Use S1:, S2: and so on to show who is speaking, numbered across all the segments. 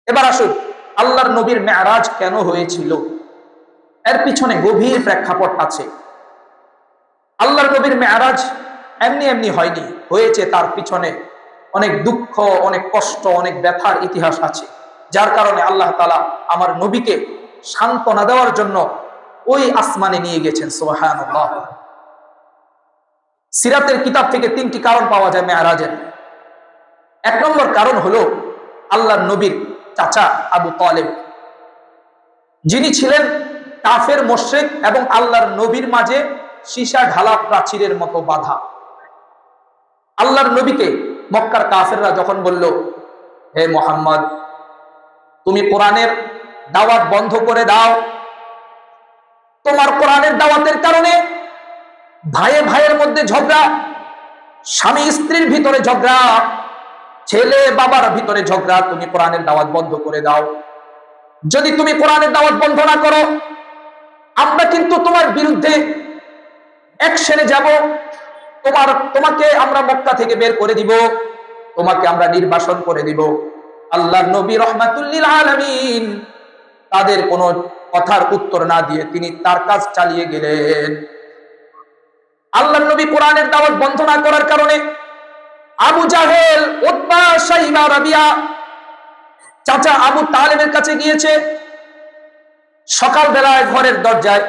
S1: এবার আসুন, আল্লাহর নবীর মেরাজ কেন হয়েছিল, এর পিছনে গভীর প্রেক্ষাপট আছে। আল্লাহর নবীর মেরাজ এমনি এমনি হয়নি, হয়েছে তার পিছনে অনেক দুঃখ, অনেক কষ্ট, অনেক ব্যথার ইতিহাস আছে। যার কারণে আল্লাহ তাআলা আমার নবীকে সান্ত্বনা দেওয়ার জন্য ওই আসমানে নিয়ে গেছেন। সুবহানাল্লাহ। সিরাতের কিতাব থেকে তিনটি কারণ পাওয়া যায় মেরাজের। এক নম্বর কারণ হলো আল্লাহর নবীর চাচা আবু তালেব, যিনি ছিলেন কাফের মুশরিক এবং আল্লাহর নবীর মাঝে সীসা ঢালা প্রাচীরের মতো বাধা। আল্লাহর নবীকে মক্কার কাফেররা যখন বলল, হে মুহাম্মদ, তুমি কোরআনের দাওয়াত বন্ধ করে দাও, তোমার কোরআনের দাওয়াতের কারণে ভাইয়ে ভাইয়ের মধ্যে ঝগড়া, স্বামী স্ত্রীর ভিতরে ঝগড়া, ছেলে বাবার ভিতরে ঝগড়া, তুমি কোরআনের দাওয়াত বন্ধ করে দাও। যদি তুমি কোরআনের দাওয়াত বন্ধ না করো, আমরা কিন্তু তোমার বিরুদ্ধে অ্যাকশনে যাব, তোমাকে আমরা মক্কা থেকে বের করে দিব, তোমাকে আমরা নির্বাসন করে দিব। আল্লাহর নবী রাহমাতুল লিল আলামিন তাদের কোনো কথার উত্তর না দিয়ে তিনি তার কাজ চালিয়ে গেলেন। আল্লাহর নবী কোরআনের দাওয়াত বন্ধ না করার কারণে আবু জাহেল, উতবা, শাইবা, রাবিয়া চাচা আবু তালেবের কাছে গিয়েছে। সকাল বেলায় ঘরের দরজায়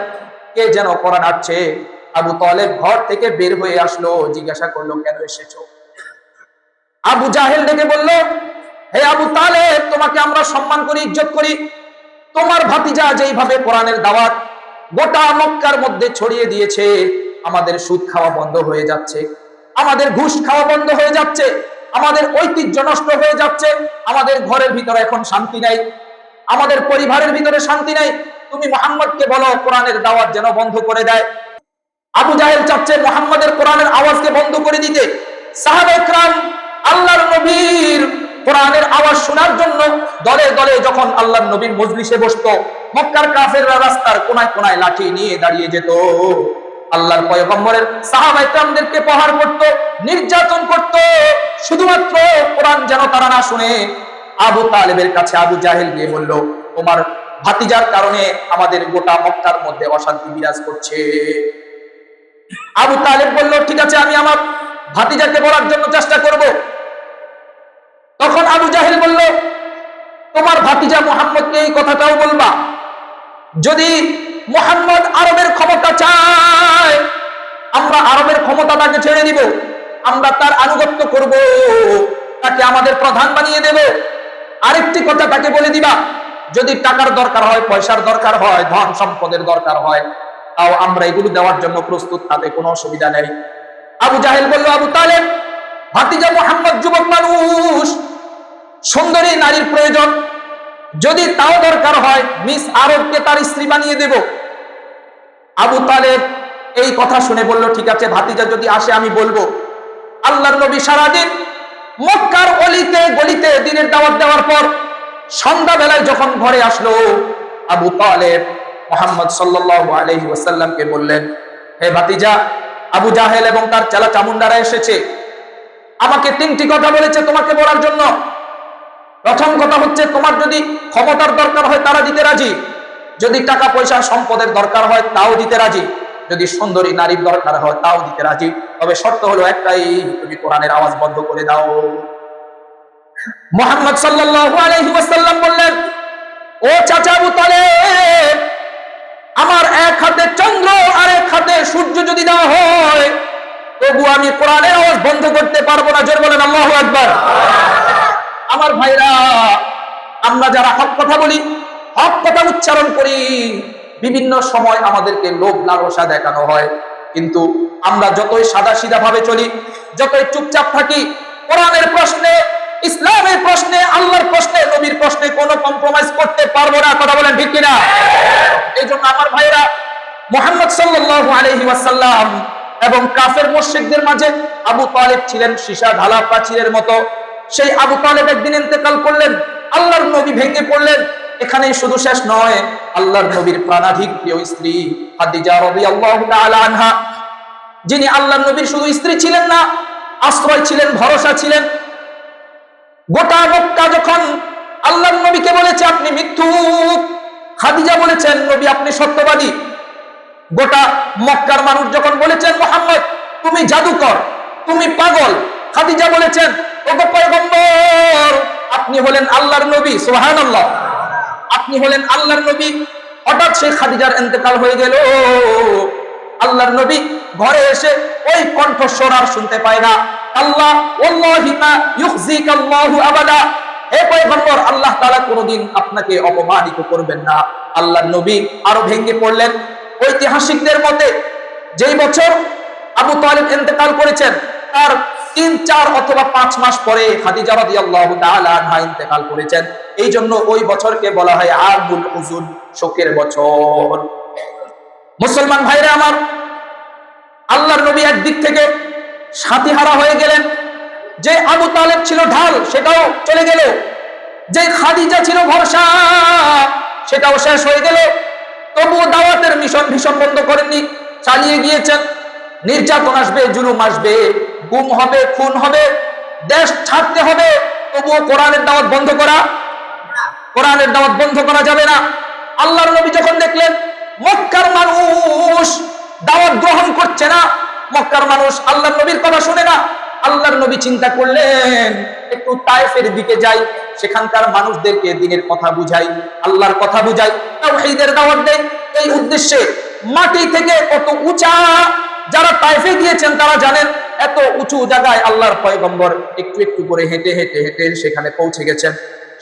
S1: কে যেন কোরআন আসছে। আবু তালেব ঘর থেকে বের হয়ে আসলো, জিজ্ঞাসা করলো, কেন এসেছো? আবু জাহেল ডেকে বলল, হে আবু তালেব, তোমাকে আমরা সম্মান করি, ইজ্জত করি, তোমার ভাতিজা যেইভাবে কোরআনের দাওয়াত গোটা মক্কার মধ্যে ছড়িয়ে দিয়েছে, আমাদের সুদ খাওয়া বন্ধ হয়ে যাচ্ছে, আমাদের ঘুষ খাওয়া বন্ধ হয়ে যাচ্ছে, আমাদের ঐতিহ্য নষ্ট হয়ে যাচ্ছে, আমাদের ঘরের ভিতরে এখন শান্তি নাই, আমাদের পরিবারের ভিতরে শান্তি নাই, তুমি মুহাম্মদকে বলো কোরআনের দাওয়াত যেন বন্ধ করে দেয়। আবু জাহেল চাচ্ছে মুহাম্মদের কোরআনের আওয়াজকে বন্ধ করে দিতে। সাহাবায়ে কেরাম আল্লাহর নবীর কোরআনের আওয়াজ শোনার জন্য দলে দলে যখন আল্লাহর নবীর মজলিসে বসতো, মক্কার কাফেররা রাস্তার কোনায় কোনায় লাঠি নিয়ে দাঁড়িয়ে যেত, আল্লাহর পয়গম্বরের সাহাবায়ে কেরামদেরকে প্রহার করত, নির্যাতন করত, শুধুমাত্র কোরআন যেন তারা না শুনে। আবু তালেবের কাছে আবু জাহেল গিয়ে বলল, তোমার ভাতিজার কারণে আমাদের গোটা মক্কার মধ্যে অশান্তি বিরাজ করছে। আবু তালেব বলল, ঠিক আছে, আমি আমার ভাতিজাকে বলার জন্য চেষ্টা করব। তখন আবু জাহেল বলল, তোমার ভাতিজা মুহাম্মদকে এই কথাটাও বলবা, যদি মুহাম্মদ আরবের ক্ষমতা চায়, আমরা আরবের ক্ষমতা তাকে ছেড়ে দিব, আমরা তার আনুগত্য করব, তাকে আমাদের প্রধান বানিয়ে দেব। আরেকটি কথা তাকে বলে দিবা, যদি টাকার দরকার হয়, পয়সার দরকার হয়, ধন সম্পদের দরকার হয়, তাও আমরা এগুলো দেওয়ার জন্য প্রস্তুত, তাতে কোনো অসুবিধা নেই। আবু জাহেল বলল, আবু তালেব, ভাতিজা মুহাম্মদ যুবক মানুষ, সুন্দরী নারীর প্রয়োজন, যদি তাও দরকার হয় মিস আরবকে তার স্ত্রী বানিয়ে দেব। আবু তালেব এই কথা শুনে বলল, ঠিক আছে, ভাতিজা যদি আসে আমি বলবো। আল্লাহর নবী সারাদিন মক্কার অলিতে গলিতে দ্বীনের দাওয়াত দেওয়ার পর সন্ধ্যা বেলায় যখন ঘরে আসলো, আবু তালেব মুহাম্মদ সাল্লাল্লাহু আলাইহি ওয়াসাল্লামকে বললেন, হে ভাতিজা, আবু জাহেল এবং তার চেলা চামুন্ডারা এসেছে, আমাকে তিনটি কথা বলেছে তোমাকে বলার জন্য। প্রথম কথা হচ্ছে, তোমার যদি ক্ষমতার দরকার হয় তারা দিতে রাজি, যদি টাকা পয়সা সম্পদের দরকার হয় তাও দিতে রাজি, যদি সুন্দরী নারীর দরকার হয় তাও দিতে রাজি, তবে শর্ত হলো একটাই, তুমি কোরআনের আওয়াজ বন্ধ করে দাও। মুহাম্মদ সাল্লাল্লাহু আলাইহি ওয়াসাল্লাম বললেন, ও চাচা আবু তালেব, আমার এক হাতে চন্দ্র আর এক হাতে সূর্য যদি দেওয়া হয়, তবু আমি কোরআনের আওয়াজ বন্ধ করতে পারবো না। জোরে বলেন আল্লাহু আকবার। আমার ভাইরা, আমরা যারা হক কথা বলি, হক কথা উচ্চারণ করি, বিভিন্ন সময় আমাদেরকে লোভ লালসা দেখানো হয়, কিন্তু আমরা যতই সাদা সিধা ভাবে চলি, যতই চুপচাপ থাকি, কোরআনের প্রশ্নে, ইসলামের প্রশ্নে, আল্লাহর প্রশ্নে, নবীর প্রশ্নে কোনো কম্প্রোমাইজ করতে পারবো না। কথা বলেন ঠিক কিনা? এই জন্য আমার ভাইরা, মুহাম্মদ সাল্লাল্লাহু আলাইহি ওয়াসাল্লাম এবং কাফের মুশরিকদের মাঝে আবু তালেব ছিলেন সীসা ঢালা প্রাচীরের মতো। সেই আবু তালেব একদিন ইন্তেকাল করলেন, আল্লাহর নবী ভেঙে পড়লেন। এখানেই শুধু শেষ নয়, আল্লাহর নবীর প্রাণাধিক প্রিয় স্ত্রী খাদিজা রাদিয়াল্লাহু তাআলা আনহা, যিনি আল্লাহর নবীর শুধু স্ত্রী ছিলেন না, আশ্রয় ছিলেন, ভরসা ছিলেন। গোটা মক্কা যখন আল্লাহর নবীকে বলেছে আপনি মিথ্যুক। খাদিজা বলেছেন নবী আপনি সত্যবাদী। গোটা মক্কার মানুষ যখন বলেছেন মুহাম্মদ তুমি জাদুকর, তুমি পাগল, খাদিজা বলেছেন ওগো পয়গম্বর আপনি হলেন আল্লাহর নবী। সুবহানাল্লাহ, আপনি হলেন আল্লাহর নবী। হঠাৎ সেই খাদিজার ইন্তেকাল হয়ে গেল। আল্লাহর নবী ঘরে এসে ওই কণ্ঠস্বর আর শুনতে পায় না। আল্লাহ ওয়াল্লাহি মা ইউখজিকাল্লাহু আবাদা, হে পয়গম্বর আল্লাহ তাআলা কোনোদিন আপনাকে অপমানিত করবেন না। আল্লাহর নবী আরো ভেঙে পড়লেন। ঐতিহাসিকদের মতে যেই বছর আবু তালিব ইন্তেকাল করেছেন তার 3-4 অথবা 5 মাস পরে খাদিজা রাদিয়াল্লাহু তাআলা আনহা ইন্তেকাল করেছেন। এই জন্য ওই বছরকে বলা হয় আমুল হুজুন, শোকের বছর। মুসলমান ভাইরা আমার, আল্লাহর নবী একদিক থেকে সাথীহারা হয়ে গেলেন। যে আবু তালেব ছিল ঢাল সেটাও চলে গেল, যে খাদিজা ছিল ভরসা সেটাও শেষ হয়ে গেল। তবুও দাওয়াতের মিশন ভীষণ বন্ধ করেননি, চালিয়ে গিয়েছেন। নির্যাতন আসবে, জুলুম আসবে, গুম হবে, খুন হবে, দেশ ছাড়তে হবে, তবুও কোরআনের দাওয়াত বন্ধ করা যাবে না। আল্লাহর নবী যখন দেখলেন মক্কার মানুষ দাওয়াত গ্রহণ করছে না, মক্কার মানুষ আল্লাহর নবীর কথা শুনে না, আল্লাহর নবী চিন্তা করলেন একটু তায়েফের দিকে যাই, সেখানকার মানুষদেরকে দ্বীনের কথা বুঝাই, আল্লাহর কথা বুঝাই, তাওহীদের দাওয়াত দেই। এই উদ্দেশ্যে মাটি থেকে কত উঁচা, যারা তায়েফে গিয়েছেন তারা জানেন এত উঁচু জায়গায় আল্লাহর পয়গম্বর একটু একটু করে হেঁটে হেঁটে হেঁটে সেখানে পৌঁছে গেছেন।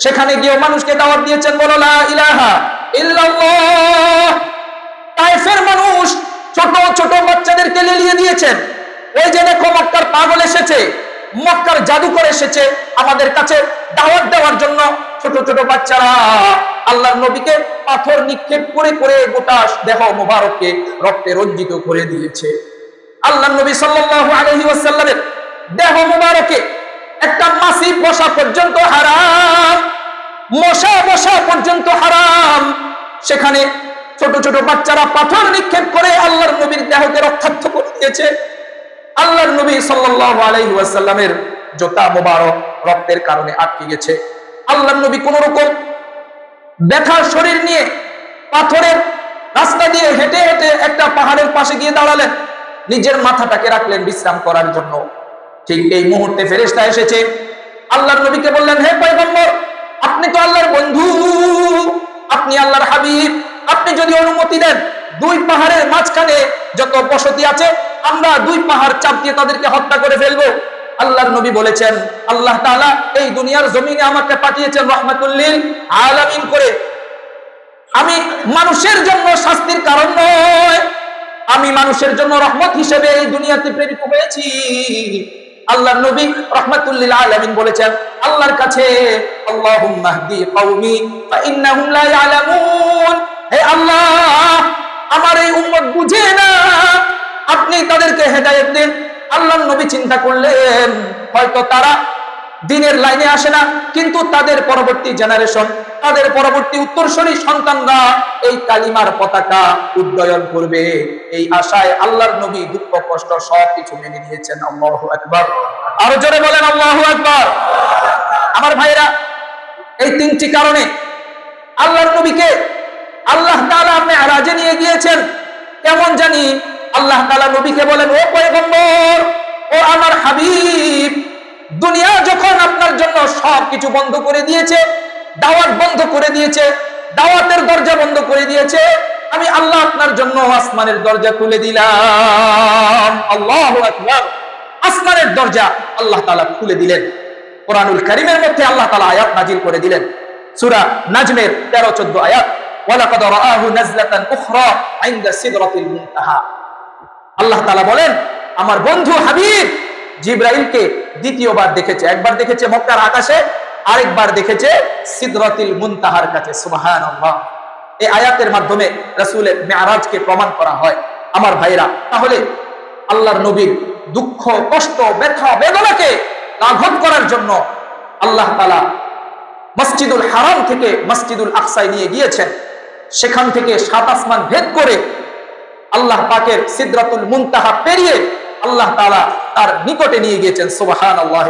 S1: সেখানে গিয়ে মানুষকে দাওয়াত দিয়েছেন, বলো লা ইলাহা ইল্লাল্লাহ। তায়েফের মানুষ ছোট ছোট বাচ্চাদেরকে লেলিয়ে দিয়েছেন, ওই যে দেখো মক্কার পাগল এসেছে, মক্কার জাদুকর এসেছে আমাদের কাছে দাওয়াত দেওয়ার জন্য। ছোট ছোট বাচ্চারা আল্লাহর নবীকে পাথর নিক্ষেপ করে করে গোটা দেহ মোবারককে রক্তে রঞ্জিত করে দিয়েছে। আল্লাহর নবী সাল্লাল্লাহু আলাইহি ওয়াসাল্লামের দেহ মোবারকে একটা মাছি বসা পর্যন্ত হারাম, মশা বসা পর্যন্ত হারাম। সেখানে ছোট ছোট বাচ্চারা পাথর নিক্ষেপ করে আল্লাহর নবীর দেহকে রক্তাক্ত করে দিয়েছে। আল্লাহর নবী সাল্লাল্লাহু আলাইহি ওয়াসাল্লামের জোতা মোবারক রক্তের কারণে আটকে গেছে। আল্লাহর নবী কোন রকম ব্যথার শরীর নিয়ে পাথরের রাস্তা দিয়ে হেঁটে হেঁটে একটা পাহাড়ের পাশে গিয়ে দাঁড়ালেন, নিজের মাথাটাকে রাখলেন বিশ্রাম করার জন্য। ঠিক এই মুহূর্তে ফেরেশতা এসেছে, আল্লাহর নবীকে বললেন হে পয়গম্বর আপনি তো আল্লাহর বন্ধু, আপনি আল্লাহর হাবিব, আপনি যদি অনুমতি দেন 2 পাহাড়ের মাঝখানে যত বসতি আছে আমরা 2 পাহাড় চাপ দিয়ে তাদেরকে হত্যা করে ফেলবো। আল্লাহর নবী বলেছেন আল্লাহ তাআলা এই দুনিয়ার জমিনে আমাকে পাঠিয়েছেন রাহমাতুল লিল আলামিন করে। আমি মানুষের জন্য শাস্তির কারণ নয়, আমি মানুষের জন্য রহমত হিসেবে এই দুনিয়াতে প্রেরিত হয়েছি। আল্লাহর নবী রাহমাতুল লিল আলামিন বলেছেন আল্লাহর কাছে আল্লাহুম্মা হদি কওমি ফা ইন্নাহুম লা ইয়ালামুন, হে আল্লাহ আমার এই উম্মত বুঝে না, আপনি তাদেরকে হেদায়েত দিন। আল্লাহর নবী চিন্তা করলেন হয়তো তারা দ্বীনের লাইনে আসে না, কিন্তু তাদের পরবর্তী জেনারেশন, তাদের পরবর্তী উত্তরসূরি সন্তানরা এই কালিমার পতাকা উড্ডয়ন করবে। এই আশায় আল্লাহর নবী দুঃখ কষ্ট সবকিছু মেনে নিয়েছেন। আল্লাহু আকবার, আরো জোরে বলেন আল্লাহু আকবার। আমার ভাইরা, এই 3টি কারণে আল্লাহর নবীকে আল্লাহ তাআলা মেরাজে নিয়ে গিয়েছেন। কেমন জানি আল্লাহ তাআলা নবীকে বলেন ও পয়গম্বর, ও আমার হাবিব, দুনিয়া যখন আপনার জন্য সবকিছু বন্ধ করে দিয়েছে, দাওয়াত বন্ধ করে দিয়েছে, দাওয়াতের দরজা বন্ধ করে দিয়েছে, আমি আল্লাহ আপনার জন্য আসমানের দরজা খুলে দিলাম। আল্লাহু আকবার, আসমানের দরজা আল্লাহ তাআলা খুলে দিলেন। কোরআনুল কারীমের মধ্যে আল্লাহ তাআলা আয়াত নাজিল করে দিলেন, সূরা নাজমের 13-14 আয়াত, ওয়ালাকাদ রাআহু নাজলাতান উখরা ইনদা সিদরাতিল মুনতাহা। আল্লাহ তাআলা বলেন আমার বন্ধু হাবিব জিবরাইলকে দ্বিতীয়বার দেখেছে, একবার দেখেছে মক্কার আকাশে, আরেকবার দেখেছে সিদরাতুল মুনতাহার কাছে। সুবহানাল্লাহ। এই আয়াতের মাধ্যমে রাসূলের মেরাজকে প্রমাণ করা হয়। আমার ভাইরা, তাহলে আল্লাহর নবীর দুঃখ কষ্ট ব্যথা বেদনাকে লাঘব করার জন্য আল্লাহ তাআলা মসজিদুল হারাম থেকে মসজিদুল আকসায় নিয়ে গিয়েছেন। সেখান থেকে 7 আসমান ভেদ করে আল্লাহ পাকের সিদরাতুল মুনতাহা পেরিয়ে আল্লাহ তাআলা তার নিকটে নিয়ে গিয়েছেন। সুবহানাল্লাহ।